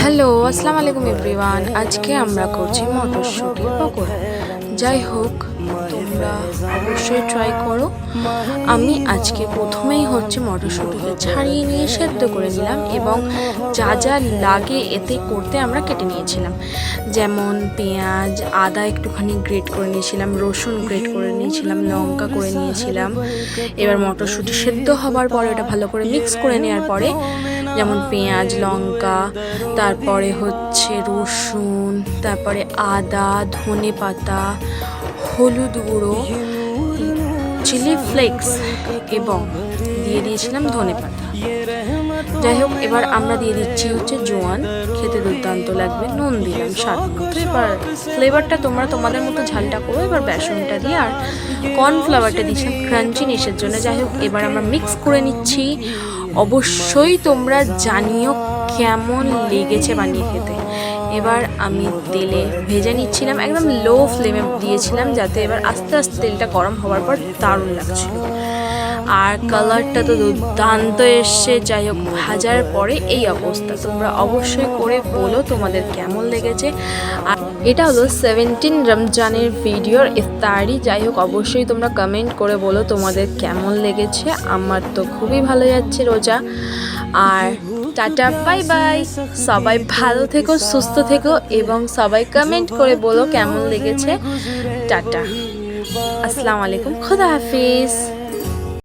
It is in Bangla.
হ্যালো, আসসালামু আলাইকুম এভরিওয়ান। আজকে আমরা করছি মটরশুঁটির পকোড়া। যাই হোক, তোমরা অবশ্যই ট্রাই করো। আমি আজকে প্রথমেই মটরশুঁটিকে ছাড়িয়ে নিয়ে সেদ্ধ করে নিলাম এবং যা যা লাগে এতে করতে আমরা কেটে নিয়েছিলাম, যেমন পেঁয়াজ, আদা একটুখানি গ্রেট করে নিয়েছিলাম, রসুন গ্রেট করে নিয়েছিলাম, লঙ্কা করে নিয়েছিলাম। এবার মটরশুঁটি সেদ্ধ হবার পরে ওটা ভালো করে মিক্স করে নেওয়ার পরে যেমন পেঁয়াজ, লঙ্কা, তারপরে রসুন, তারপরে আদা, ধনে পাতা, হলুদ গুঁড়ো, চিলি ফ্লেক্স এবং দিয়ে দিয়েছিলাম ধনে পাতা। যাই হোক, এবার আমরা দিয়ে দিচ্ছি জোয়ান, খেতে দুর্দান্ত লাগবে। নুন দিলাম স্বাদ মতো। এবার ফ্লেভারটা তোমরা তোমাদের মতো ঝালটা করো। এবার বেসনটা দিয়ে আর কর্নফ্লাওয়ারটা দিয়েছিলাম ক্রাঞ্চিনেসের জন্য। যাই হোক, এবার আমরা মিক্স করে নিচ্ছি। অবশ্যই তোমরা জানিও কেমন লেগেছে বানিয়ে খেতে। এবার আমি তেলে ভেজে নিচ্ছিলাম, একদম লো ফ্লেমে দিয়েছিলাম যাতে এবার আস্তে আস্তে তেলটা গরম হওয়ার পর দারুণ লাগছিল। আর কালারটা তো দুর্দান্ত এসছে। যাই হোক, ভাজার পরে এই অবস্থা। তোমরা অবশ্যই করে বলো তোমাদের কেমন লেগেছে। আর এটা হলো 17 রমজানের ভিডিওর ইফতারি। যাই হোক, অবশ্যই তোমরা কমেন্ট করে বলো তোমাদের কেমন লেগেছে। আমার তো খুবই ভালো যাচ্ছে রোজা। আর টাটা, বাই বাই। সবাই ভালো থেকো, সুস্থ থেকো এবং সবাই কমেন্ট করে বলো কেমন লেগেছে। টাটা, আসসালামু আলাইকুম, খুদা হাফিজ।